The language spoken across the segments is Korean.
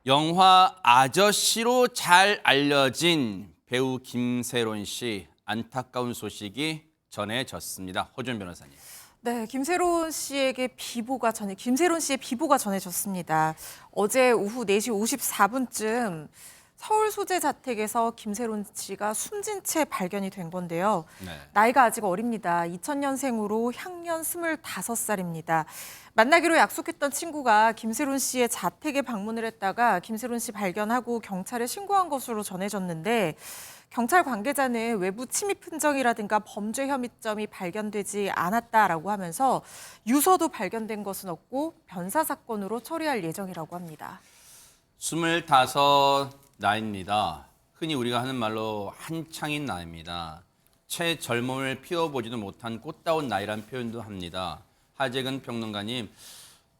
영화 아저씨로 잘 알려진 배우 김세론 씨 안타까운 소식이 전해졌습니다. 허준 변호사님. 네, 김세론 씨의 비보가 전해졌습니다. 어제 오후 4시 54분쯤 서울 소재 자택에서 김세론 씨가 숨진 채 발견이 된 건데요. 네. 나이가 아직 어립니다. 2000년생으로 향년 25살입니다. 만나기로 약속했던 친구가 김세론 씨의 자택에 방문을 했다가 김세론 씨 발견하고 경찰에 신고한 것으로 전해졌는데 경찰 관계자는 외부 침입 흔적이라든가 범죄 혐의점이 발견되지 않았다라고 하면서 유서도 발견된 것은 없고 변사 사건으로 처리할 예정이라고 합니다. 25 나이입니다. 흔히 우리가 하는 말로 한창인 나이입니다. 채 젊음을 피워보지도 못한 꽃다운 나이란 표현도 합니다. 하재근 평론가님,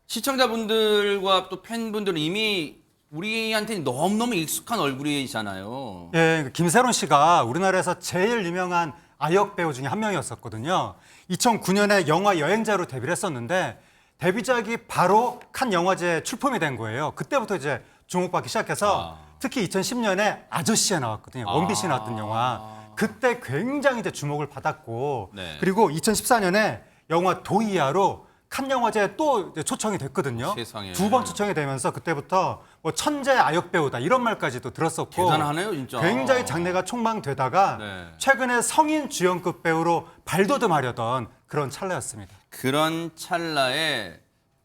시청자분들과 또 팬분들은 이미 우리한테 너무너무 익숙한 얼굴이잖아요. 예, 김세론 씨가 우리나라에서 제일 유명한 아역 배우 중에 한 명이었었거든요. 2009년에 영화 여행자로 데뷔를 했었는데 데뷔작이 바로 칸 영화제에 출품이 된 거예요. 그때부터 이제 주목받기 시작해서 특히 2010년에 아저씨에 나왔거든요. 원빈 씨 나왔던 영화. 그때 굉장히 이제 주목을 받았고 네. 그리고 2014년에 영화 도이아로 칸 영화제에 또 이제 초청이 됐거든요. 세상에. 2번 초청이 되면서 그때부터 뭐 천재 아역 배우다 이런 말까지도 들었었고 대단하네요, 진짜. 굉장히 장래가 촉망되다가 네. 최근에 성인 주연급 배우로 발돋움하려던 그런 찰나였습니다. 그런 찰나에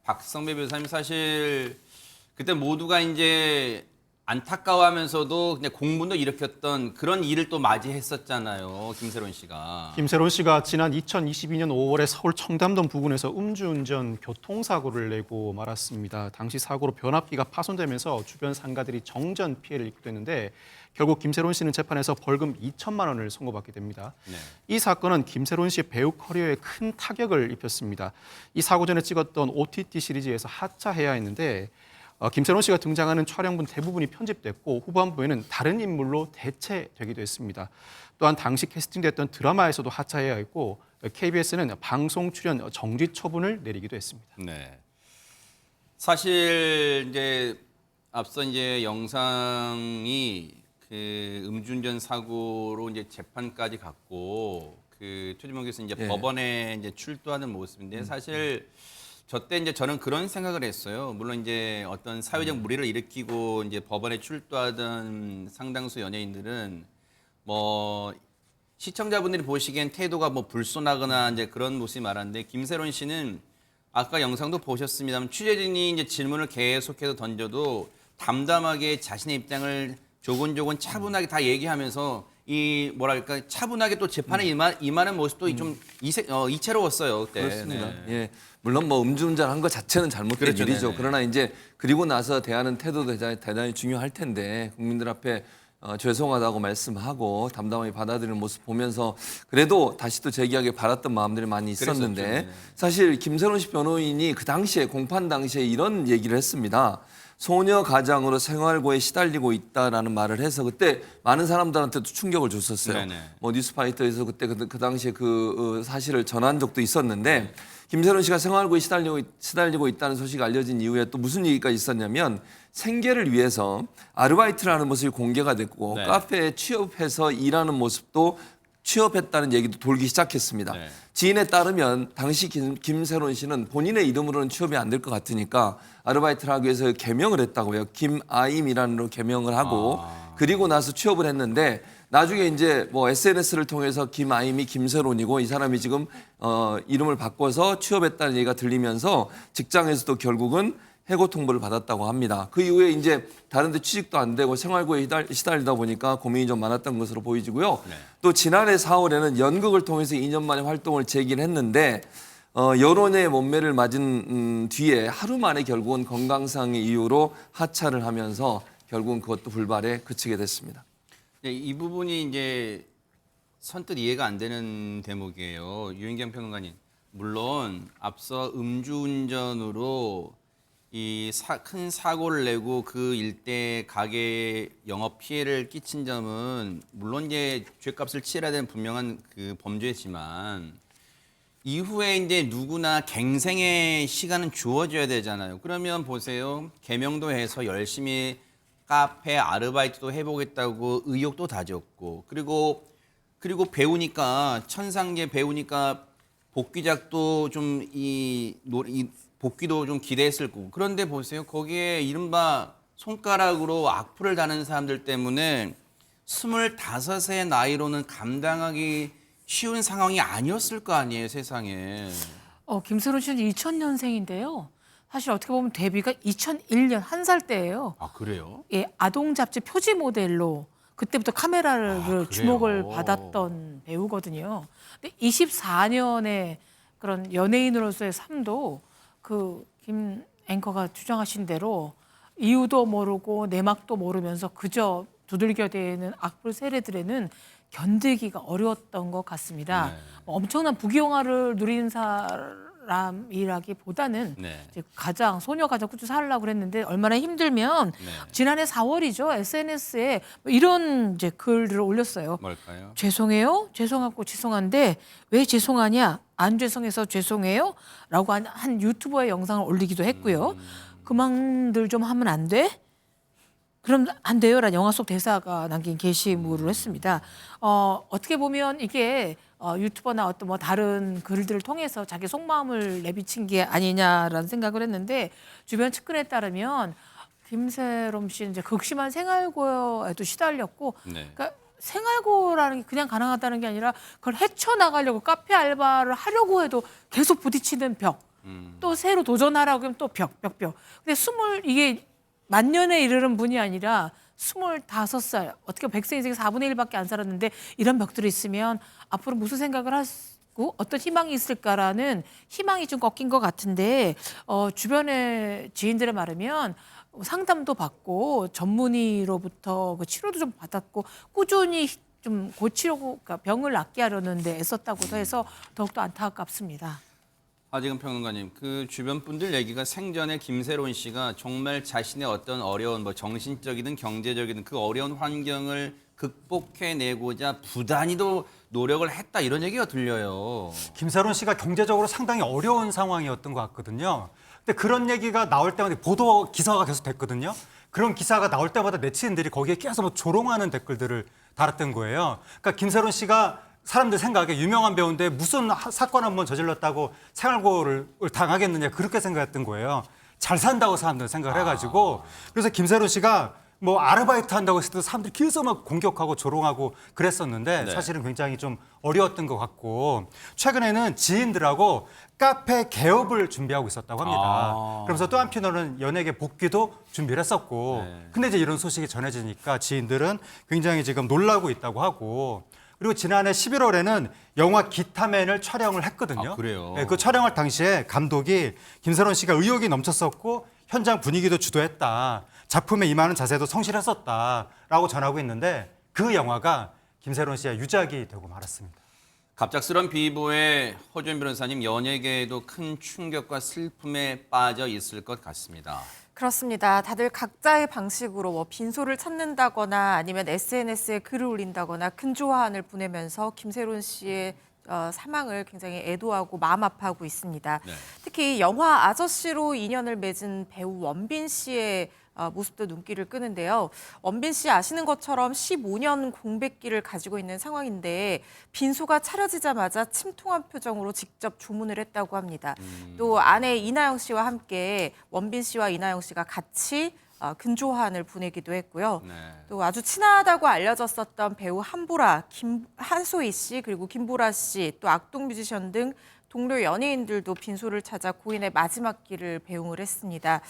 박성배 변호사님 사실 그때 모두가 이제 안타까워하면서도 그냥 공분도 일으켰던 그런 일을 또 맞이했었잖아요. 김세론 씨가. 김세론 씨가 지난 2022년 5월에 서울 청담동 부근에서 음주운전 교통사고를 내고 말았습니다. 당시 사고로 변압기가 파손되면서 주변 상가들이 정전 피해를 입게 됐는데 결국 김세론 씨는 재판에서 벌금 2천만 원을 선고받게 됩니다. 네. 이 사건은 김세론 씨의 배우 커리어에 큰 타격을 입혔습니다. 이 사고 전에 찍었던 OTT 시리즈에서 하차해야 했는데 김세론 씨가 등장하는 촬영분 대부분이 편집됐고 후반부에는 다른 인물로 대체되기도 했습니다. 또한 당시 캐스팅됐던 드라마에서도 하차해야 했고 KBS는 방송 출연 정지 처분을 내리기도 했습니다. 네. 사실 이제 앞서 이제 영상이 그 음주운전 사고로 이제 재판까지 갔고 그 최준봉 교수 이제 법원에 이제 출두하는 모습인데 사실 저때 이제 저는 그런 생각을 했어요. 물론 이제 어떤 사회적 물의를 일으키고 이제 법원에 출두하던 상당수 연예인들은 뭐 시청자분들이 보시기엔 태도가 뭐 불손하거나 이제 그런 모습이 많았는데 김세론 씨는 아까 영상도 보셨습니다만 취재진이 이제 질문을 계속해서 던져도 담담하게 자신의 입장을 조곤조곤 차분하게 다 얘기하면서 이 뭐랄까 차분하게 또 재판에 임하는 모습도 좀 이채로웠어요. 그때. 그렇습니다. 네. 예, 물론 뭐 음주운전한 것 자체는 잘못된 그렇죠, 일이죠. 네네. 그러나 이제 그리고 나서 대하는 태도도 대단히 중요할 텐데 국민들 앞에 죄송하다고 말씀하고 담담하게 받아들이는 모습 보면서 그래도 다시 또 재기하게 바랐던 마음들이 많이 있었는데 그랬었죠, 네. 사실 김세론 씨 변호인이 그 당시에 공판 당시에 이런 얘기를 했습니다. 소녀 가장으로 생활고에 시달리고 있다라는 말을 해서 그때 많은 사람들한테도 충격을 줬었어요. 네네. 뭐 뉴스파이터에서 그때 그 당시에 그 사실을 전한 적도 있었는데 김세론 씨가 생활고에 시달리고 있다는 소식이 알려진 이후에 또 무슨 얘기가 있었냐면 생계를 위해서 아르바이트를 하는 모습이 공개가 됐고 네. 카페에 취업해서 일하는 모습도 취업했다는 얘기도 돌기 시작했습니다. 네. 지인에 따르면 당시 김세론 씨는 본인의 이름으로는 취업이 안 될 것 같으니까 아르바이트를 하기 위해서 개명을 했다고요. 김아임이라는 개명을 하고 그리고 나서 취업을 했는데 나중에 이제 뭐 SNS를 통해서 김아임이 김세론이고 이 사람이 지금 이름을 바꿔서 취업했다는 얘기가 들리면서 직장에서도 결국은 해고 통보를 받았다고 합니다. 그 이후에 이제 다른 데 취직도 안 되고 생활고에 시달리다 보니까 고민이 좀 많았던 것으로 보이지고요. 네. 또 지난해 4월에는 연극을 통해서 2년 만에 활동을 재개를 했는데 여론의 몸매를 맞은 뒤에 하루 만에 결국은 건강상의 이유로 하차를 하면서 결국은 그것도 불발에 그치게 됐습니다. 네, 이 부분이 이제 선뜻 이해가 안 되는 대목이에요. 유인경 평론가님. 물론 앞서 음주운전으로 이 큰 사고를 내고 그 일대 가게 영업 피해를 끼친 점은 물론 이제 죗값을 치러야 되는 분명한 그 범죄지만 이후에 이제 누구나 갱생의 시간은 주어져야 되잖아요. 그러면 보세요. 개명도 해서 열심히 카페 아르바이트도 해보겠다고 의욕도 다졌고 그리고 배우니까 천상계 배우니까 복귀작도 좀 이 복귀도 좀 기대했을 거고 그런데 보세요 거기에 이른바 손가락으로 악플을 다는 사람들 때문에 25의 나이로는 감당하기 쉬운 상황이 아니었을 거 아니에요 세상에. 김세론 씨는 2000년생인데요. 사실 어떻게 보면 데뷔가 2001년 한 살 때예요. 아 그래요? 예, 아동 잡지 표지 모델로 그때부터 카메라를 그래요? 주목을 받았던 배우거든요. 근데 24년의 그런 연예인으로서의 삶도 그 김 앵커가 주장하신 대로 이유도 모르고 내막도 모르면서 그저 두들겨대는 악플 세례들에는 견디기가 어려웠던 것 같습니다. 네. 엄청난 부귀영화를 누린 사람이라기보다는 네. 이제 가장 소녀 가장 꾸준히 살려고 그랬는데 얼마나 힘들면 네. 지난해 4월이죠. SNS에 이런 이제 글을 올렸어요. 뭘까요? 죄송해요. 죄송하고 죄송한데 왜 죄송하냐? 안 죄송해서 죄송해요. 라고 한 유튜버의 영상을 올리기도 했고요. 그만들 좀 하면 안 돼? 그럼 안 돼요. 라는 영화 속 대사가 남긴 게시물을 했습니다. 어떻게 보면 이게 유튜버나 어떤 뭐 다른 글들을 통해서 자기 속마음을 내비친 게 아니냐라는 생각을 했는데 주변 측근에 따르면 김세롬 씨는 이제 극심한 생활고에도 시달렸고 네. 그러니까 생활고라는 게 그냥 가능하다는 게 아니라 그걸 헤쳐나가려고 카페 알바를 하려고 해도 계속 부딪히는 벽. 또 새로 도전하라고 하면 또 벽. 근데 이게 만년에 이르는 분이 아니라 25살, 어떻게 100세 인생에 4분의 1밖에 안 살았는데 이런 벽들이 있으면 앞으로 무슨 생각을 하고 어떤 희망이 있을까라는 희망이 좀 꺾인 것 같은데 주변의 지인들에 말하면 상담도 받고 전문의로부터 그 치료도 좀 받았고 꾸준히 좀 고치려고 그러니까 병을 낫게 하려는 데 애썼다고 해서 더욱더 안타깝습니다. 하지금 평론가님, 그 주변 분들 얘기가 생전에 김세론 씨가 정말 자신의 어떤 어려운 뭐 정신적이든 경제적이든 그 어려운 환경을 극복해내고자 부단히도 노력을 했다 이런 얘기가 들려요. 김세론 씨가 경제적으로 상당히 어려운 상황이었던 것 같거든요. 근데 그런 얘기가 나올 때마다 보도 기사가 계속 됐거든요. 그런 기사가 나올 때마다 네티즌들이 거기에 계속 뭐 조롱하는 댓글들을 달았던 거예요. 그러니까 김세론 씨가 사람들 생각에 유명한 배우인데 무슨 사건 한번 저질렀다고 생활고를 당하겠느냐 그렇게 생각했던 거예요. 잘 산다고 사람들 생각을 해가지고 그래서 김세론 씨가 뭐 아르바이트 한다고 했을 때 사람들이 계속 막 공격하고 조롱하고 그랬었는데 네. 사실은 굉장히 좀 어려웠던 것 같고 최근에는 지인들하고 카페 개업을 준비하고 있었다고 합니다. 그러면서 또 한편으로는 연예계 복귀도 준비를 했었고 네. 근데 이제 이런 소식이 전해지니까 지인들은 굉장히 지금 놀라고 있다고 하고 그리고 지난해 11월에는 영화 기타맨을 촬영을 했거든요. 아, 그래요? 네, 그 촬영할 당시에 감독이 김세론 씨가 의욕이 넘쳤었고 현장 분위기도 주도했다. 작품에 임하는 자세도 성실했었다라고 전하고 있는데 그 영화가 김세론 씨의 유작이 되고 말았습니다. 갑작스런 비보에 허주연 변호사님 연예계에도 큰 충격과 슬픔에 빠져 있을 것 같습니다. 그렇습니다. 다들 각자의 방식으로 뭐 빈소를 찾는다거나 아니면 SNS에 글을 올린다거나 근조화환을 보내면서 김세론 씨의 사망을 굉장히 애도하고 마음 아파하고 있습니다. 네. 특히 영화 아저씨로 인연을 맺은 배우 원빈 씨의 모습도 눈길을 끄는데요. 원빈 씨 아시는 것처럼 15년 공백기를 가지고 있는 상황인데 빈소가 차려지자마자 침통한 표정으로 직접 주문을 했다고 합니다. 또 아내 이나영 씨와 함께 원빈 씨와 이나영 씨가 같이 근조환을 보내기도 했고요. 네. 또 아주 친하다고 알려졌었던 배우 한보라, 한소희 씨 그리고 김보라 씨 또 악동 뮤지션 등 동료 연예인들도 빈소를 찾아 고인의 마지막 길을 배웅을 했습니다.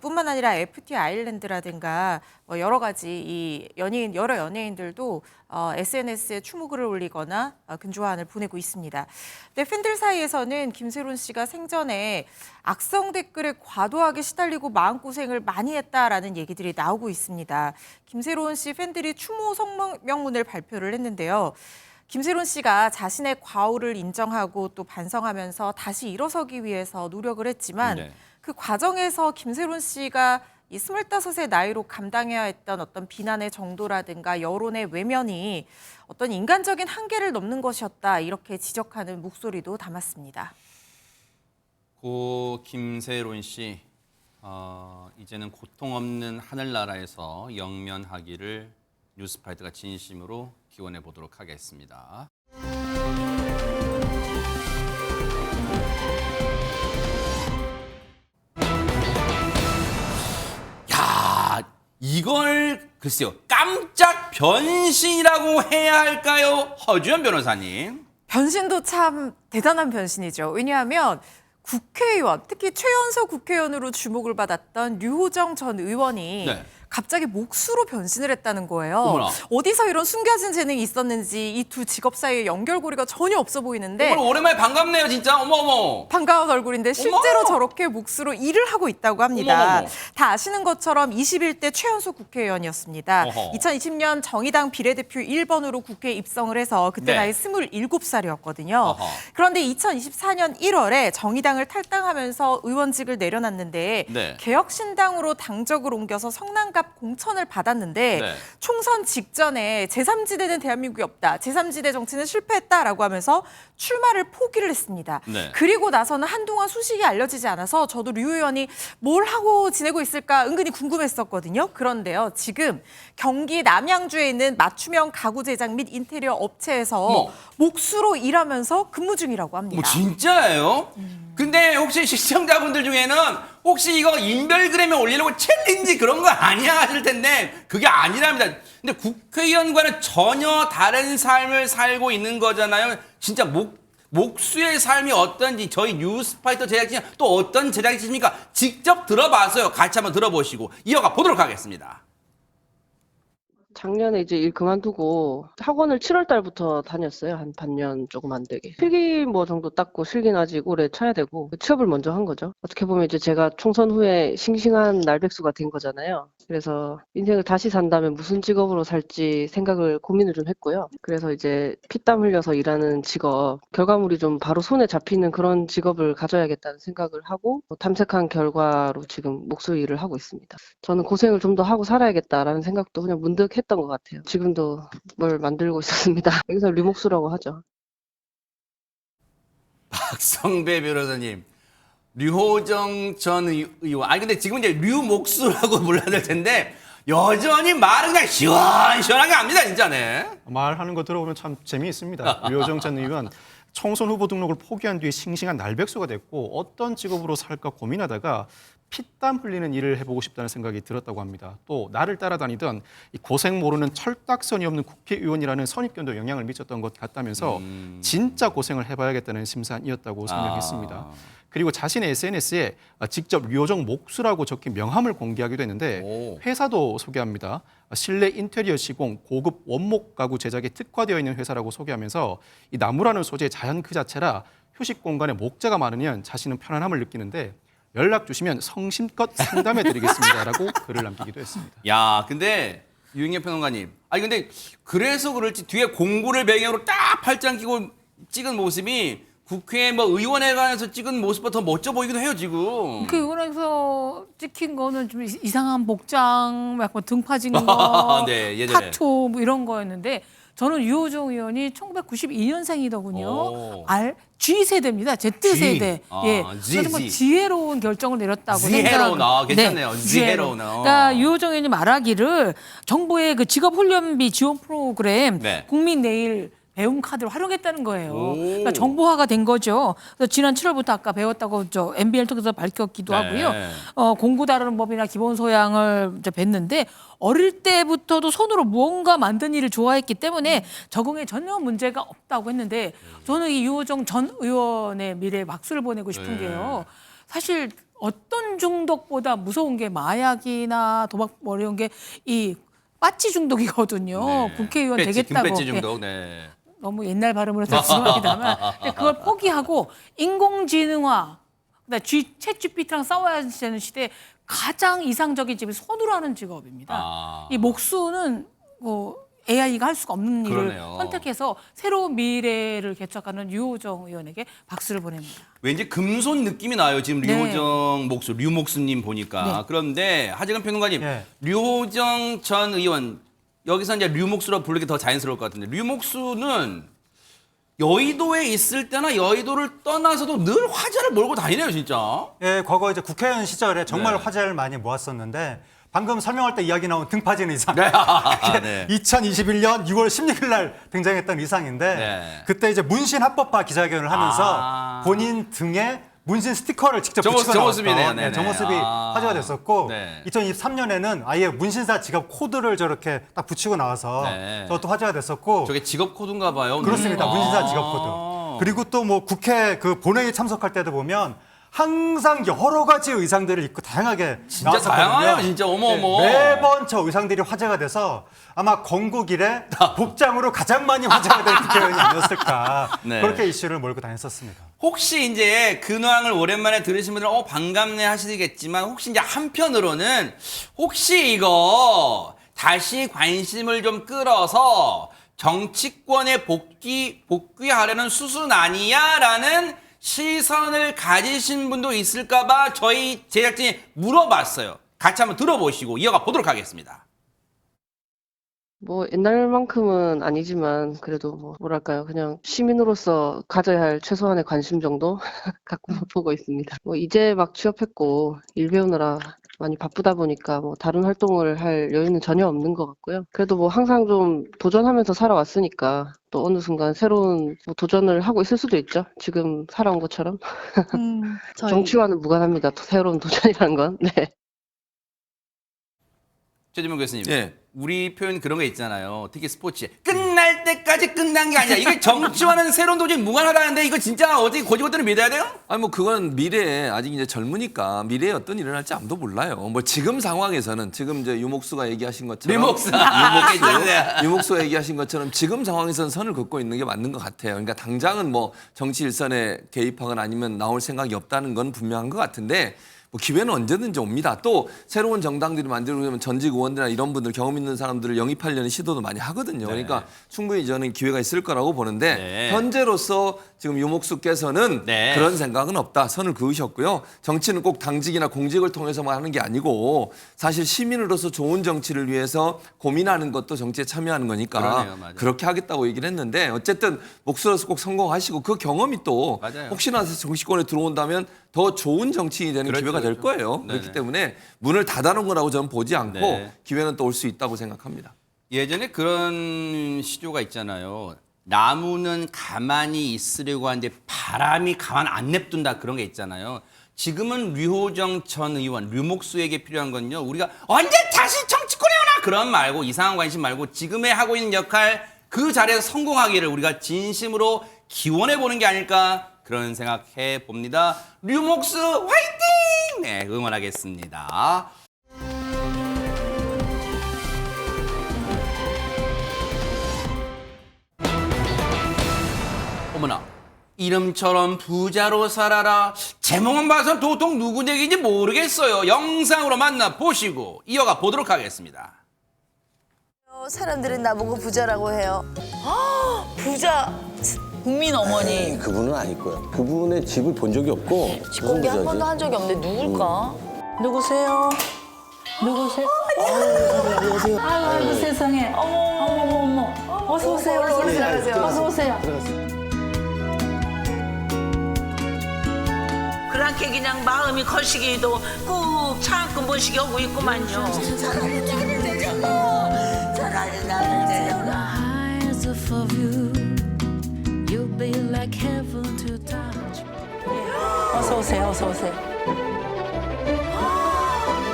뿐만 아니라 FT 아일랜드라든가 뭐 여러 가지 여러 연예인들도 SNS에 추모글을 올리거나 근조환을 보내고 있습니다. 근데 팬들 사이에서는 김세론 씨가 생전에 악성 댓글에 과도하게 시달리고 마음고생을 많이 했다라는 얘기들이 나오고 있습니다. 김세론 씨 팬들이 추모 성명문을 발표를 했는데요. 김세론 씨가 자신의 과오를 인정하고 또 반성하면서 다시 일어서기 위해서 노력을 했지만 네. 그 과정에서 김세론 씨가 이 25의 나이로 감당해야 했던 어떤 비난의 정도라든가 여론의 외면이 어떤 인간적인 한계를 넘는 것이었다 이렇게 지적하는 목소리도 담았습니다. 고 김세론 씨 이제는 고통 없는 하늘나라에서 영면하기를 뉴스파이터가 진심으로 기원해 보도록 하겠습니다. 야, 이걸 글쎄요, 깜짝 변신이라고 해야 할까요? 허주연 변호사님. 변신도 참 대단한 변신이죠. 왜냐하면 국회의원, 특히 최연소 국회의원으로 주목을 받았던 류호정 전 의원이 네. 갑자기 목수로 변신을 했다는 거예요. 어머나. 어디서 이런 숨겨진 재능이 있었는지 이 두 직업 사이에 연결고리가 전혀 없어 보이는데 오늘 오랜만에 반갑네요, 진짜. 어머. 반가운 얼굴인데 실제로 어머! 저렇게 목수로 일을 하고 있다고 합니다. 어머머머. 다 아시는 것처럼 21대 최연소 국회의원이었습니다. 어허. 2020년 정의당 비례대표 1번으로 국회에 입성을 해서 그때 네. 나이 27살이었거든요. 어허. 그런데 2024년 1월에 정의당을 탈당하면서 의원직을 내려놨는데 네. 개혁신당으로 당적을 옮겨서 성남갑 공천을 받았는데 네. 총선 직전에 제3지대는 대한민국이 없다. 제3지대 정치는 실패했다라고 하면서 출마를 포기를 했습니다. 네. 그리고 나서는 한동안 소식이 알려지지 않아서 저도 류 의원이 뭘 하고 지내고 있을까 은근히 궁금했었거든요. 그런데요. 지금 경기 남양주에 있는 맞춤형 가구 제작 및 인테리어 업체에서 어머. 목수로 일하면서 근무 중이라고 합니다. 뭐 진짜예요? 근데 혹시 시청자분들 중에는 혹시 이거 인별그램에 올리려고 챌린지 그런 거 아니야 하실 텐데 그게 아니랍니다. 근데 국회의원과는 전혀 다른 삶을 살고 있는 거잖아요. 진짜 목수의 삶이 어떤지 저희 뉴스파이터 제작진이 또 어떤 제작진입니까? 직접 들어봐서요. 같이 한번 들어보시고 이어가 보도록 하겠습니다. 작년에 이제 일 그만두고 학원을 7월 달부터 다녔어요. 한 반년 조금 안 되게. 필기 뭐 정도 땄고 실기는 아직 올해 쳐야 되고 취업을 먼저 한 거죠. 어떻게 보면 이제 제가 총선 후에 싱싱한 날백수가 된 거잖아요. 그래서 인생을 다시 산다면 무슨 직업으로 살지 생각을 고민을 좀 했고요. 그래서 이제 피땀 흘려서 일하는 직업, 결과물이 좀 바로 손에 잡히는 그런 직업을 가져야겠다는 생각을 하고 탐색한 결과로 지금 목수 일을 하고 있습니다. 저는 고생을 좀 더 하고 살아야겠다라는 생각도 그냥 문득 했던 것 같아요. 지금도 뭘 만들고 있었습니다. 여기서 류목수라고 하죠. 박성배 변호사님, 류호정 전 의원. 아니 근데 지금 이제 류목수라고 불러야 될 텐데 여전히 말은 그냥 시원시원하게 합니다, 진짜네. 말하는 거 들어보면 참 재미있습니다. 류호정 전 의원 총선 후보 등록을 포기한 뒤에 싱싱한 날백수가 됐고 어떤 직업으로 살까 고민하다가 피땀 흘리는 일을 해보고 싶다는 생각이 들었다고 합니다. 또 나를 따라다니던 이 고생 모르는 철딱선이 없는 국회의원이라는 선입견도 영향을 미쳤던 것 같다면서 진짜 고생을 해봐야겠다는 심산이었다고 설명했습니다. 그리고 자신의 SNS에 직접 류호정 목수라고 적힌 명함을 공개하기도 했는데 오. 회사도 소개합니다. 실내 인테리어 시공, 고급 원목 가구 제작에 특화되어 있는 회사라고 소개하면서 이 나무라는 소재의 자연 그 자체라 휴식 공간에 목재가 많으면 자신은 편안함을 느끼는데 연락 주시면 성심껏 상담해드리겠습니다라고 글을 남기기도 했습니다. 야, 근데 유익엽 평론가님, 아니 근데 그래서 그럴지 뒤에 공구를 배경으로 딱 팔짱 끼고 찍은 모습이 국회 뭐 의원회관에서 찍은 모습보다 더 멋져 보이기도 해요 지금. 그 의원에서 찍힌 거는 좀 이상한 복장, 약간 등 파진 거, 네, 예전에. 타투 뭐 이런 거였는데 저는 류호정 의원이 1992년생이더군요. 오. G세대입니다. Z세대. 아, 예. Z, 그래서 뭐 Z. 지혜로운 결정을 내렸다고 지혜로운, 생각. 괜찮네요. 지혜로운. 그러니까 유호정 의원이 말하기를 정부의 그 직업훈련비 지원 프로그램 네. 국민 내일 배움 카드를 활용했다는 거예요. 오. 그러니까 정보화가 된 거죠. 그래서 지난 7월부터 아까 배웠다고 저 MBL 통해서 밝혔기도 네. 하고요. 공부 다루는 법이나 기본 소양을 이제 뵀는데 어릴 때부터도 손으로 무언가 만든 일을 좋아했기 때문에 적응에 전혀 문제가 없다고 했는데 저는 이 유호정 전 의원의 미래에 박수를 보내고 싶은 네. 게요. 사실 어떤 중독보다 무서운 게 마약이나 도박 뭐 이런 게 이 빠찌 중독이거든요. 네. 국회의원 배지, 되겠다고. 금배지 예. 중독. 네. 너무 옛날 발음으로 죄송합니다만 그걸 포기하고 인공지능화, 그다음에 챗 GPT랑 싸워야 되는 시대에 가장 이상적인 직업이 손으로 하는 직업입니다. 아. 이 목수는 뭐 AI가 할 수가 없는 일을 그러네요. 선택해서 새로운 미래를 개척하는 류호정 의원에게 박수를 보냅니다. 왠지 금손 느낌이 나요. 지금 네. 류호정 목수, 류목수님 보니까. 네. 그런데 하재근 평론가님, 예. 류호정 전 의원 여기서 이제 류목수로 부르기 더 자연스러울 것 같은데 류목수는 여의도에 있을 때나 여의도를 떠나서도 늘 화제를 몰고 다니네요, 진짜. 예, 과거 이제 국회의원 시절에 정말 네. 화제를 많이 모았었는데 방금 설명할 때 이야기 나온 등파진 의상. 네. 네. 2021년 6월 16일 날 등장했던 의상인데 네. 그때 이제 문신 합법화 기자회견을 하면서 본인 등에 문신 스티커를 직접 붙이고 저 나왔던 모습이네요. 네네. 저 모습이 화제가 됐었고 네. 2023년에는 아예 문신사 지갑 코드를 저렇게 딱 붙이고 나와서 네. 저것도 화제가 됐었고 저게 직업 코드인가 봐요. 그렇습니다. 문신사 지갑 코드. 그리고 또 뭐 국회 그 본회의 참석할 때도 보면 항상 여러 가지 의상들을 입고 다양하게 진짜 나왔었거든요. 다양해요, 진짜. 어머. 매번 저 의상들이 화제가 돼서 아마 건국 이래 복장으로 가장 많이 화제가 된 국회의원이 아니었을까. 네. 그렇게 이슈를 몰고 다녔었습니다. 혹시 이제 근황을 오랜만에 들으신 분들은 반갑네 하시겠지만 혹시 이제 한편으로는 혹시 이거 다시 관심을 좀 끌어서 정치권에 복귀하려는 수순 아니야라는 시선을 가지신 분도 있을까봐 저희 제작진이 물어봤어요. 같이 한번 들어보시고 이어가 보도록 하겠습니다. 뭐 옛날만큼은 아니지만 그래도 뭐 뭐랄까요, 그냥 시민으로서 가져야 할 최소한의 관심 정도 갖고 보고 있습니다. 뭐 이제 막 취업했고 일 배우느라 많이 바쁘다 보니까 뭐 다른 활동을 할 여유는 전혀 없는 것 같고요. 그래도 뭐 항상 좀 도전하면서 살아왔으니까 또 어느 순간 새로운 뭐 도전을 하고 있을 수도 있죠. 지금 살아온 것처럼. 정치와는 무관합니다. 또 새로운 도전이라는 건. 네. 최지명 교수님, 예. 우리 표현 그런 거 있잖아요. 특히 스포츠에 끝날 때까지 끝난 게 아니야. 이게 정치와는 새로운 도전이 무관하다는데 이거 진짜 어떻게 고지고대로 믿어야 돼요? 아니 뭐 그건 미래에 아직 이제 젊으니까 미래에 어떤 일이 일어날지 아무도 몰라요. 뭐 지금 상황에서는 지금 이제 유목수가 얘기하신 것처럼 유목수가 얘기하신 것처럼 지금 상황에서는 선을 긋고 있는 게 맞는 것 같아요. 그러니까 당장은 뭐 정치 일선에 개입하거나 아니면 나올 생각이 없다는 건 분명한 것 같은데 뭐 기회는 언제든지 옵니다. 또 새로운 정당들이 만들고 그러면 전직 의원들이나 이런 분들 경험 있는 사람들을 영입하려는 시도도 많이 하거든요. 그러니까 충분히 저는 기회가 있을 거라고 보는데 네. 현재로서 지금 유목수께서는 네. 그런 생각은 없다. 선을 그으셨고요. 정치는 꼭 당직이나 공직을 통해서만 하는 게 아니고 사실 시민으로서 좋은 정치를 위해서 고민하는 것도 정치에 참여하는 거니까 그러네요, 맞아요. 그렇게 하겠다고 얘기를 했는데 어쨌든 목수로서 꼭 성공하시고 그 경험이 또 맞아요. 혹시나 정치권에 들어온다면 더 좋은 정치인이 되는 그렇죠, 기회가 될 그렇죠. 거예요. 네네. 그렇기 때문에 문을 닫아놓은 거라고 저는 보지 않고 네. 기회는 또 올 수 있다고 생각합니다. 예전에 그런 시조가 있잖아요. 나무는 가만히 있으려고 하는데 바람이 가만 안 냅둔다 그런 게 있잖아요. 지금은 류호정 전 의원, 류목수에게 필요한 건요. 우리가 언제 다시 정치권에 오나 그런 말고 이상한 관심 말고 지금에 하고 있는 역할 그 자리에서 성공하기를 우리가 진심으로 기원해 보는 게 아닐까 그런 생각해 봅니다. 류목수 화이팅! 네, 응원하겠습니다. 어머나 이름처럼 부자로 살아라. 제목만 봐서 도통 누구 얘기인지 모르겠어요. 영상으로 만나보시고 이어가 보도록 하겠습니다. 사람들은 나보고 부자라고 해요. 부자. 국민 어머니. 그분은 아닐 거야. 그분의 집을 본 적이 없고 집 공개 한 번도 한 적이 없는데 누굴까? 누구세요? 누구세요? 안녕하세요. 아이고 세상에. 어머. 어서 오세요. 어서 오세요. 어서 오세요. 그렇게 그냥 마음이 거시기도 꾹 참고 모시게 오고 있구만요. 사랑이 나를 되잖아. 사랑이 나를 되잖아. Eyes of you, you'll be like heaven to touch. 어서 오세요. 어서 오세요.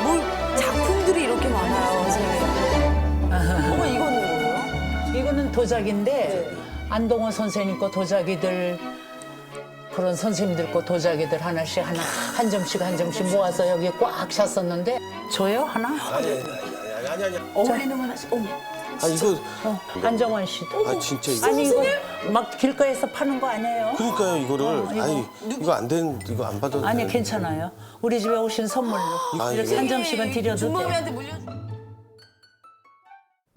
뭐 작품들이 이렇게 많아요, 선생님. 어머 이거는 뭐예요? 이거는 도자기인데 안동원 선생님 거 도자기들 그런 선생님들 거 도자기들 하나씩 한 점씩 모아서 여기 꽉 찼었는데 줘요 하나? 아니. 어울리는 거 하나씩. 어머. 아 이거 안정원 씨도. 아 진짜 이거. 아니 이거 막 길가에서 파는 거 아니에요? 그러니까요 이거를 이거. 아니 이거 안 된 이거 안 받아도 아니 되는데. 괜찮아요. 우리 집에 오신 선물로 이렇게 이거. 한 점씩은 드려도 돼. 준범이한테 물려.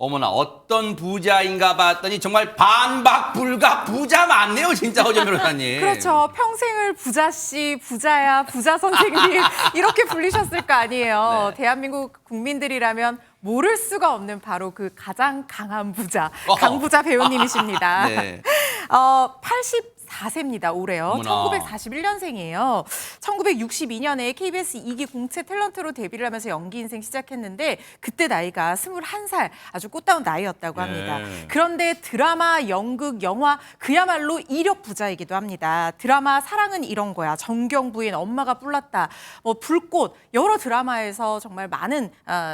어머나 어떤 부자인가 봤더니 정말 반박불가 부자 많네요 진짜 허재 변호사님. 그렇죠. 평생을 부자씨, 부자야, 부자 선생님 이렇게 불리셨을 거 아니에요. 네. 대한민국 국민들이라면 모를 수가 없는 바로 그 가장 강한 부자, 강부자 배우님이십니다. 네. 84세입니다, 올해요. 어머나. 1941년생이에요. 1962년에 KBS 2기 공채 탤런트로 데뷔를 하면서 연기 인생 시작했는데 그때 나이가 21살, 아주 꽃다운 나이였다고 합니다. 네. 그런데 드라마, 연극, 영화 그야말로 이력 부자이기도 합니다. 드라마 사랑은 이런 거야, 정경 부인, 엄마가 뿔났다, 뭐 불꽃, 여러 드라마에서 정말 많은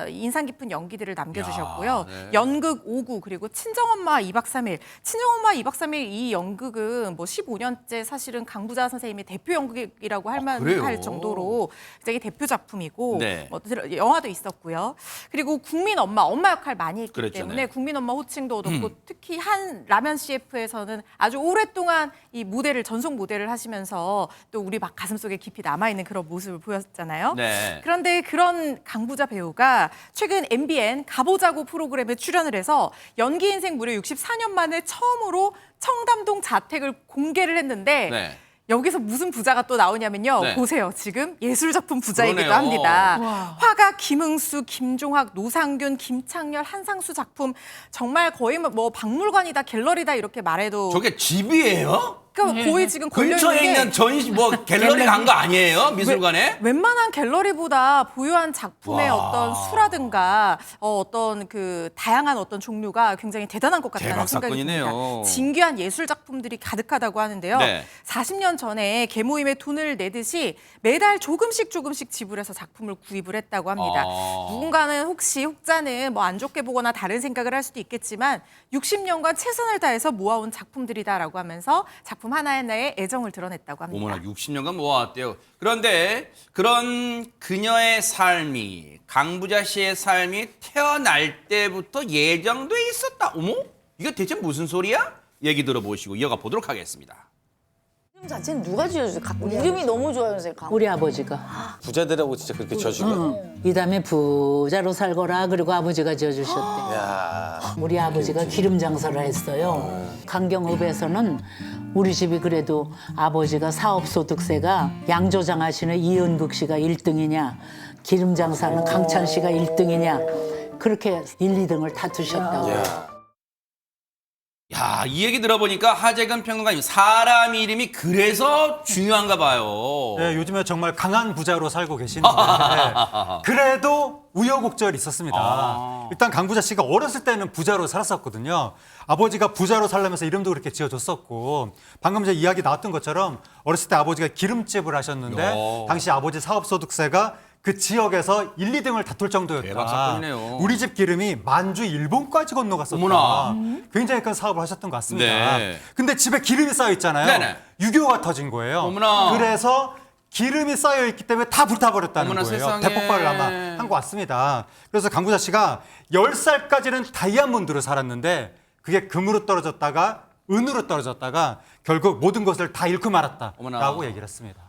인상 깊은 연기들을 남겨주셨고요. 야, 네. 연극 5구, 그리고 친정엄마 2박 3일. 친정엄마 2박 3일 이 연극은 뭐 15년째 사실은 강부자 선생님의 대표 연극이라고 할 그래요? 만할 정도로 굉장히 대표 작품이고 네. 뭐 영화도 있었고요. 그리고 국민 엄마 역할 많이 했기 그랬죠, 때문에 네. 국민 엄마 호칭도 얻었고 특히 한 라면 CF에서는 아주 오랫동안 이 무대를 전속 무대를 하시면서 또 우리 막 가슴속에 깊이 남아있는 그런 모습을 보였잖아요. 네. 그런데 그런 강부자 배우가 최근 MBN 가보자고 프로그램에 출연을 해서 연기 인생 무려 64년 만에 처음으로 청담동 자택을 공개를 했는데 네. 여기서 무슨 부자가 또 나오냐면요. 네. 보세요. 지금 예술작품 부자이기도 그러네요. 합니다. 와. 화가 김응수, 김종학, 노상균, 김창렬, 한상수 작품 정말 거의 뭐 박물관이다, 갤러리다 이렇게 말해도 저게 집이에요? 그러니까 거의 지금 근처에 걸려있는 있는 게 전시 뭐 갤러리 간 거 아니에요? 미술관에? 웬만한 갤러리보다 보유한 작품의 와. 어떤 수라든가 어떤 그 다양한 어떤 종류가 굉장히 대단한 것 같다는 대박 생각이 사건이네요. 듭니다. 진귀한 예술 작품들이 가득하다고 하는데요. 네. 40년 전에 계모임에 돈을 내듯이 매달 조금씩 지불해서 작품을 구입을 했다고 합니다. 누군가는 혹시 혹자는 뭐 안 좋게 보거나 다른 생각을 할 수도 있겠지만 60년간 최선을 다해서 모아온 작품들이다라고 하면서 작품 하나하나에 애정을 드러냈다고 합니다. 어머나 60년간 모아왔대요. 그런데 그런 그녀의 삶이, 강부자 씨의 삶이 태어날 때부터 예정돼 있었다. 어머? 이게 대체 무슨 소리야? 얘기 들어보시고 이어가 보도록 하겠습니다. 이름 자체는 누가 지어줬어요? 이름이 너무 좋아요, 선생님. 우리 아버지가. 부자들하고 진짜 그렇게 져주고. 이 다음에 부자로 살거라. 그리고 아버지가 지어주셨대. 야. 우리 아버지가 기름 장사를 했어요. 강경읍에서는 우리 집이 그래도 아버지가 사업소득세가 양조장 하시는 이은국 씨가 1등이냐, 기름 장사는 강찬 씨가 1등이냐, 그렇게 1, 2등을 다투셨다고. 야, 이 얘기 들어보니까 하재근 평론가님, 사람 이름이 그래서 중요한가 봐요. 네, 요즘에 정말 강한 부자로 살고 계시는데 그래도 우여곡절이 있었습니다. 일단 강부자 씨가 어렸을 때는 부자로 살았었거든요. 아버지가 부자로 살려면서 이름도 그렇게 지어줬었고 방금 전에 이야기 나왔던 것처럼 어렸을 때 아버지가 기름집을 하셨는데 당시 아버지 사업소득세가 그 지역에서 1, 2등을 다툴 정도였다. 대박 사건이네요. 우리 집 기름이 만주 일본까지 건너갔었다. 어머나. 굉장히 큰 사업을 하셨던 것 같습니다. 네. 근데 집에 기름이 쌓여 있잖아요. 네네. 6.25가 터진 거예요. 어머나. 그래서 기름이 쌓여 있기 때문에 다 불타버렸다는 어머나, 거예요. 세상에. 대폭발을 아마 한 것 같습니다. 그래서 강부자 씨가 10살까지는 다이아몬드로 살았는데 그게 금으로 떨어졌다가 은으로 떨어졌다가 결국 모든 것을 다 잃고 말았다라고 어머나. 얘기를 했습니다.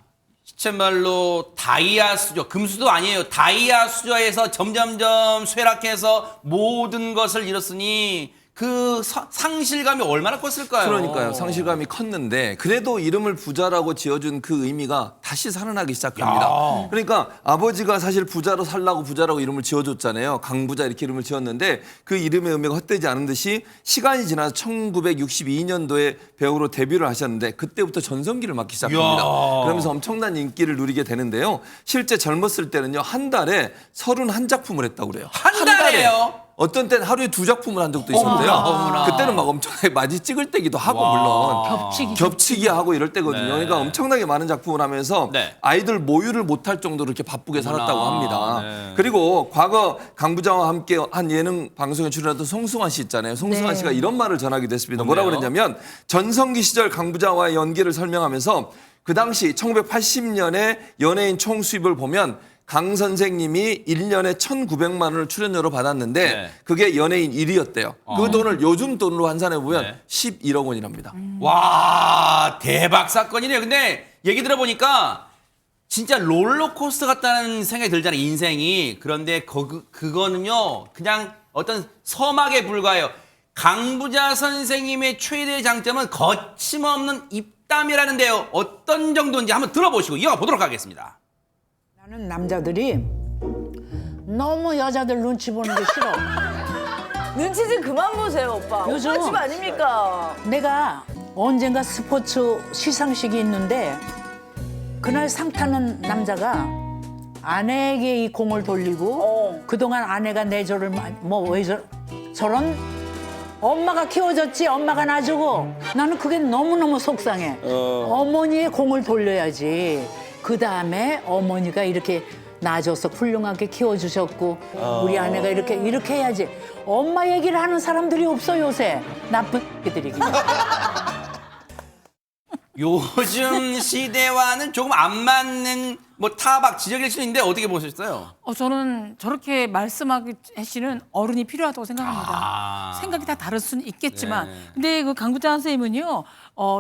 시쳇말로 다이아 수저, 금수도 아니에요. 다이아 수저에서 점점점 쇠락해서 모든 것을 잃었으니 그 상실감이 얼마나 컸을까요? 그러니까요. 상실감이 컸는데 그래도 이름을 부자라고 지어준 그 의미가 다시 살아나기 시작합니다. 야. 그러니까 아버지가 사실 부자로 살라고 부자라고 이름을 지어줬잖아요. 강부자 이렇게 이름을 지었는데 그 이름의 의미가 헛되지 않은 듯이 시간이 지나서 1962년도에 배우로 데뷔를 하셨는데 그때부터 전성기를 맞기 시작합니다. 야. 그러면서 엄청난 인기를 누리게 되는데요. 실제 젊었을 때는요. 한 달에 31작품을 했다고 그래요. 한 달에요? 어떤 때는 하루에 2작품을 한 적도 있었는데요. 어머나. 그때는 막 엄청나게 맞이 찍을 때기도 하고 물론 겹치기 하고 이럴 때거든요. 네. 그러니까 엄청나게 많은 작품을 하면서 네. 아이들 모유를 못할 정도로 이렇게 바쁘게 어머나. 살았다고 합니다. 네. 그리고 과거 강부자와 함께 한 예능 방송에 출연했던 송승환 씨 있잖아요. 송승환 네. 씨가 이런 말을 전하기도 했습니다. 뭔데요? 뭐라고 그랬냐면 전성기 시절 강부자와의 연기를 설명하면서 그 당시 1980년에 연예인 총 수입을 보면 강 선생님이 1년에 1,900만 원을 출연료로 받았는데 네. 그게 연예인 1위였대요. 그 돈을 요즘 돈으로 환산해 보면 네. 11억 원이랍니다. 와, 대박 사건이네요. 근데 얘기 들어보니까 진짜 롤러코스터 같다는 생각이 들잖아요, 인생이. 그런데 그거는요, 그냥 어떤 서막에 불과해요. 강부자 선생님의 최대 장점은 거침없는 입담이라는데요. 어떤 정도인지 한번 들어보시고 이어가 보도록 하겠습니다. 나는 남자들이 너무 여자들 눈치 보는 게 싫어. 눈치 좀 그만 보세요, 오빠. 요즘- 오빠 집 아닙니까? 내가 언젠가 스포츠 시상식이 있는데 그날 상 타는 남자가 아내에게 이 공을 돌리고 그동안 아내가 내조를 왜 저런 엄마가 키워줬지 엄마가 놔주고 나는 그게 너무너무 속상해. 어머니의 공을 돌려야지. 그다음에 어머니가 이렇게 놔줘서 훌륭하게 키워주셨고 우리 아내가 이렇게 해야지. 엄마 얘기를 하는 사람들이 없어 요새. 나쁜 애들이 그냥. 요즘 시대와는 조금 안 맞는 뭐 타박 지적일 수 있는데 어떻게 보셨어요? 저는 저렇게 말씀하시는 어른이 필요하다고 생각합니다. 생각이 다 다를 수는 있겠지만, 네. 근데 그 강부장 선생님은요,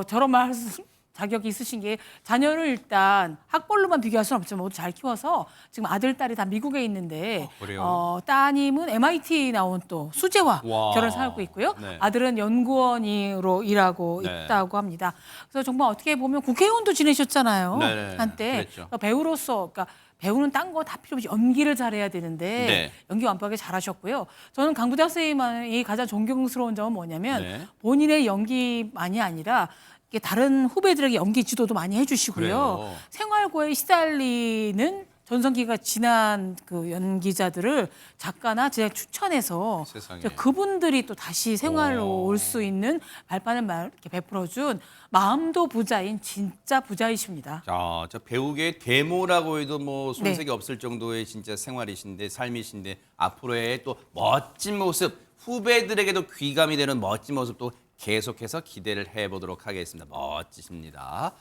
저런 말씀 자격이 있으신 게 자녀를 일단 학벌로만 비교할 수는 없지만 모두 잘 키워서 지금 아들, 딸이 다 미국에 있는데 그래요? 따님은 MIT 나온 또 수재와 와. 결혼을 살고 있고요. 네. 아들은 연구원으로 일하고 네. 있다고 합니다. 그래서 정말 어떻게 보면 국회의원도 지내셨잖아요. 네. 한때. 그랬죠. 배우로서 그러니까 배우는 딴 거 다 필요 없이 연기를 잘해야 되는데 네. 연기 완벽하게 잘하셨고요. 저는 강부장 선생님이 가장 존경스러운 점은 뭐냐면 네. 본인의 연기만이 아니라 이게 다른 후배들에게 연기 지도도 많이 해주시고요. 그래요. 생활고에 시달리는 전성기가 지난 그 연기자들을 작가나 제가 추천해서 세상에. 그분들이 또 다시 생활로 올 수 있는 발판을 이렇게 베풀어준 마음도 부자인 진짜 부자이십니다. 자, 저 배우계의 데모라고 해도 뭐 손색이 네. 없을 정도의 진짜 생활이신데 삶이신데 앞으로의 또 멋진 모습 후배들에게도 귀감이 되는 멋진 모습도 계속해서 기대를 해보도록 하겠습니다. 멋지십니다.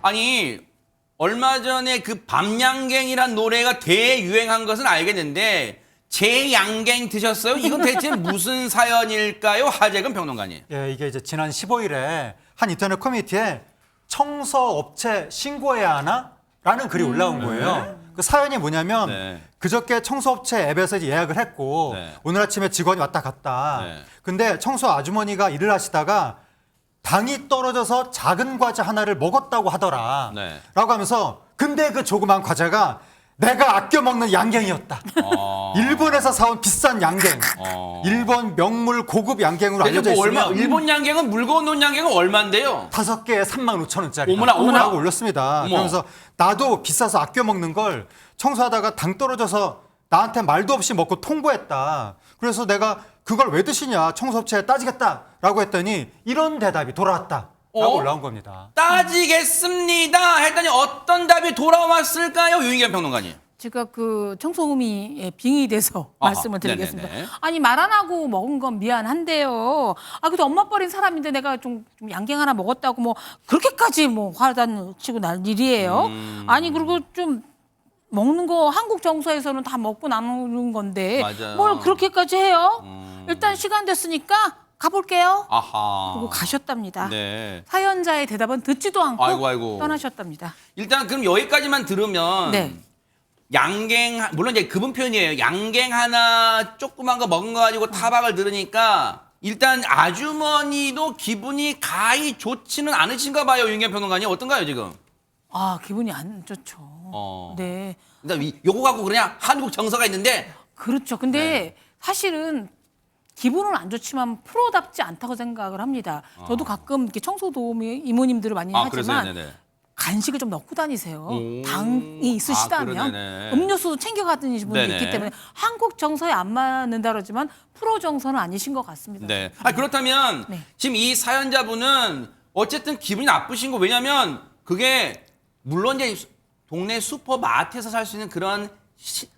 아니 얼마 전에 그 밤양갱이란 노래가 대유행한 것은 알겠는데 제양갱 드셨어요? 이건 대체 무슨 사연일까요? 하재근 평론가님. 예, 이게 이제 지난 15일에 한 인터넷 커뮤니티에 청소업체 신고해야 하나? 라는 글이 올라온 거예요. 그 사연이 뭐냐면 네. 그저께 청소업체 앱에서 이제 예약을 했고 네. 오늘 아침에 직원이 왔다 갔다. 네. 근데 청소 아주머니가 일을 하시다가 당이 떨어져서 작은 과자 하나를 먹었다고 하더라. 네. 라고 하면서 근데 그 조그만 과자가 내가 아껴 먹는 양갱이었다. 일본에서 사온 비싼 양갱. 일본 명물 고급 양갱으로 알려져 뭐 있으면 얼마? 일본 양갱은 물건 놓은 양갱은 얼마인데요? 5개에 35,000원짜리. 어머나, 어머나. 라고 올렸습니다. 어머. 그러면서 나도 비싸서 아껴 먹는 걸 청소하다가 당 떨어져서 나한테 말도 없이 먹고 통보했다. 그래서 내가 그걸 왜 드시냐 청소업체에 따지겠다라고 했더니 이런 대답이 돌아왔다. 라고 올라온 겁니다. 따지겠습니다. 했더니 어떤 답이 돌아왔을까요? 유인경 평론가님. 제가 그 청소음이 빙의 돼서 아하, 말씀을 드리겠습니다. 네네네. 아니 말 안 하고 먹은 건 미안한데요. 그래도 엄마 버린 사람인데 내가 좀 양갱 하나 먹었다고 뭐 그렇게까지 뭐 화단 치고 날 일이에요. 아니 그리고 좀 먹는 거 한국 정서에서는 다 먹고 나누는 건데 맞아요. 뭘 그렇게까지 해요? 일단 시간 됐으니까 가볼게요. 아하. 그리고 가셨답니다. 네. 사연자의 대답은 듣지도 않고 아이고. 떠나셨답니다. 일단 그럼 여기까지만 들으면 네. 양갱 물론 이제 그분 표현이에요. 양갱 하나 조그만 거 먹은 거 가지고 타박을 들으니까 일단 아주머니도 기분이 가히 좋지는 않으신가 봐요. 유인경 평론가님 어떤가요 지금? 기분이 안 좋죠. 네. 일단 요거 갖고 그냥 한국 정서가 있는데 그렇죠. 근데 사실은 기분은 안 좋지만 프로답지 않다고 생각을 합니다. 저도 가끔 이렇게 청소도우미 이모님들을 많이 하지만 그러세요? 네네. 간식을 좀 넣고 다니세요. 오. 당이 있으시다면 그러네네. 음료수도 챙겨 가시는 분도 네네. 있기 때문에 한국 정서에 안 맞는다 그러지만 프로 정서는 아니신 것 같습니다. 네. 그렇다면 네. 지금 이 사연자분은 어쨌든 기분이 나쁘신 거 왜냐면 그게 물론 이제 동네 슈퍼마트에서 살 수 있는 그런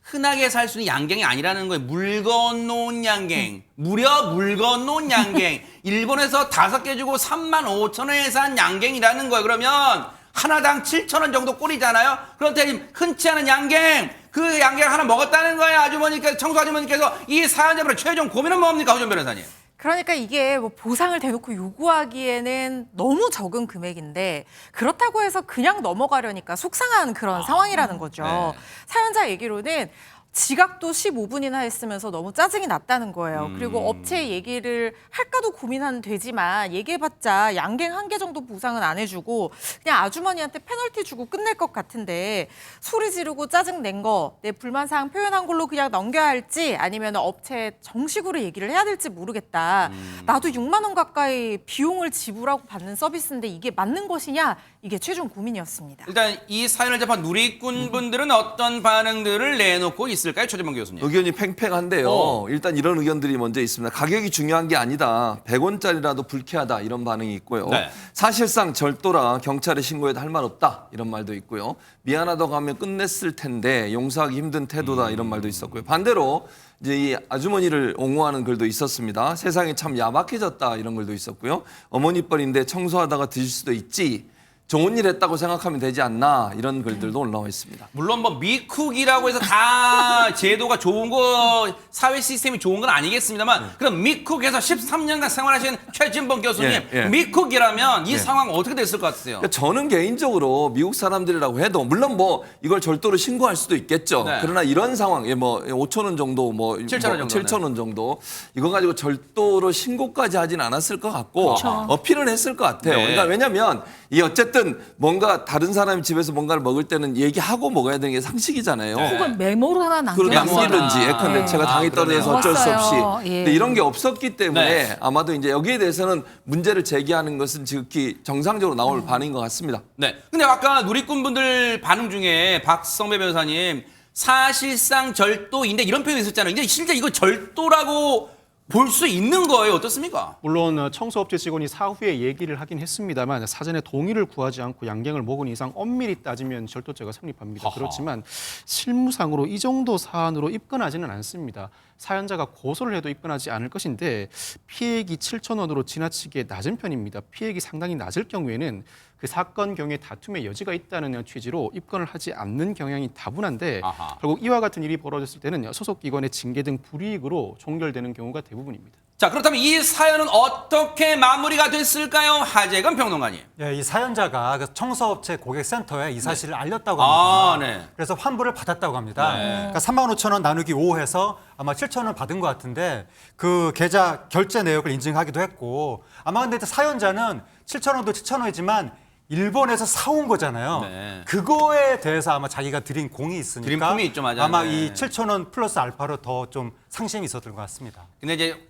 흔하게 살 수 있는 양갱이 아니라는 거예요. 물건 놓은 양갱. 무려 물건 놓은 양갱. 일본에서 5개 주고 35,000원에 산 양갱이라는 거예요. 그러면 하나당 7,000원 정도 꼴이잖아요. 그런데 흔치 않은 양갱. 그 양갱 하나 먹었다는 거예요. 아주머니께서, 청소 아주머니께서 이 사연자분의 최종 고민은 뭡니까? 허준 변호사님. 그러니까 이게 뭐 보상을 대놓고 요구하기에는 너무 적은 금액인데 그렇다고 해서 그냥 넘어가려니까 속상한 그런 상황이라는 거죠. 네. 사연자 얘기로는 지각도 15분이나 했으면서 너무 짜증이 났다는 거예요. 그리고 업체 얘기를 할까도 고민은 되지만 얘기해봤자 양갱 1개 정도 보상은 안 해주고 그냥 아주머니한테 페널티 주고 끝낼 것 같은데 소리 지르고 짜증 낸 거 내 불만사항 표현한 걸로 그냥 넘겨야 할지 아니면 업체에 정식으로 얘기를 해야 될지 모르겠다. 나도 6만 원 가까이 비용을 지불하고 받는 서비스인데 이게 맞는 것이냐? 이게 최종 고민이었습니다. 일단 이 사연을 접한 누리꾼 분들은 어떤 반응들을 내놓고 있을까요, 최재범 교수님? 의견이 팽팽한데요. 일단 이런 의견들이 먼저 있습니다. 가격이 중요한 게 아니다. 100원짜리라도 불쾌하다. 이런 반응이 있고요. 네. 사실상 절도라 경찰에 신고해도 할 말 없다. 이런 말도 있고요. 미안하다고 하면 끝냈을 텐데 용서하기 힘든 태도다. 이런 말도 있었고요. 반대로 이제 이 아주머니를 옹호하는 글도 있었습니다. 세상이 참 야박해졌다. 이런 글도 있었고요. 어머니 뻘인데 청소하다가 드실 수도 있지. 좋은 일 했다고 생각하면 되지 않나 이런 글들도 올라와 있습니다. 물론 뭐 미쿡이라고 해서 다 제도가 좋은 거, 사회 시스템이 좋은 건 아니겠습니다만 그럼 미쿡에서 13년간 생활하신 최진범 교수님, 미쿡이라면 이 상황 어떻게 됐을 것 같으세요? 그러니까 저는 개인적으로 미국 사람들이라고 해도 물론 뭐 이걸 절도로 신고할 수도 있겠죠. 네. 그러나 이런 상황에 뭐 5천 원 정도, 뭐 7천 원 정도, 7천 원 정도 이거 가지고 절도로 신고까지 하진 않았을 것 같고 어필은 했을 것 같아요. 네. 그러니까 왜냐하면 이 어쨌든 뭔가 다른 사람이 집에서 뭔가를 먹을 때는 얘기하고 먹어야 되는 게 상식이잖아요. 혹은 메모로 하나 그걸 남겨놓거나. 남기든지 예컨대 제가 당이 떨어져서 어쩔 수 없이 먹었어요. 예. 근데 이런 게 없었기 때문에 네. 아마도 이제 여기에 대해서는 문제를 제기하는 것은 지극히 정상적으로 나올 반응인 것 같습니다. 네. 근데 아까 누리꾼 분들 반응 중에 박성배 변호사님 사실상 절도인데 이런 표현이 있었잖아요. 이제 실제 이거 절도라고 볼 수 있는 거예요. 어떻습니까? 물론 청소업체 직원이 사후에 얘기를 하긴 했습니다만 사전에 동의를 구하지 않고 양갱을 먹은 이상 엄밀히 따지면 절도죄가 성립합니다. 하하. 그렇지만 실무상으로 이 정도 사안으로 입건하지는 않습니다. 사연자가 고소를 해도 입건하지 않을 것인데 피해액이 7천 원으로 지나치게 낮은 편입니다. 피해액이 상당히 낮을 경우에는 그 사건 경우에 다툼의 여지가 있다는 취지로 입건을 하지 않는 경향이 다분한데 아하. 결국 이와 같은 일이 벌어졌을 때는 소속 기관의 징계 등 불이익으로 종결되는 경우가 대부분입니다. 자, 그렇다면 이 사연은 어떻게 마무리가 됐을까요? 하재근 평론가님. 예, 이 사연자가 그 청소업체 고객센터에 이 사실을 알렸다고 합니다. 아, 네. 그래서 환불을 받았다고 합니다. 네. 그러니까 3만 5천 원 나누기 5 해서 아마 7천 원 받은 것 같은데 그 계좌 결제 내역을 인증하기도 했고 아마 근데 사연자는 7천 원도 7천 원이지만 일본에서 사온 거잖아요. 네. 그거에 대해서 아마 자기가 드린 공이 있으니까 드린 품이 있죠, 맞아요. 아마 네. 이 7천 원 플러스 알파로 더 좀 상심이 있었던 것 같습니다. 근데 이제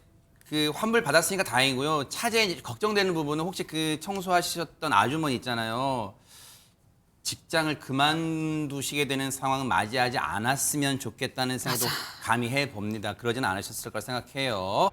그 환불 받았으니까 다행이고요. 차제 걱정되는 부분은 혹시 그 청소하셨던 아주머니 있잖아요. 직장을 그만두시게 되는 상황을 맞이하지 않았으면 좋겠다는 생각도 감히 해봅니다. 그러진 않으셨을 거라 생각해요.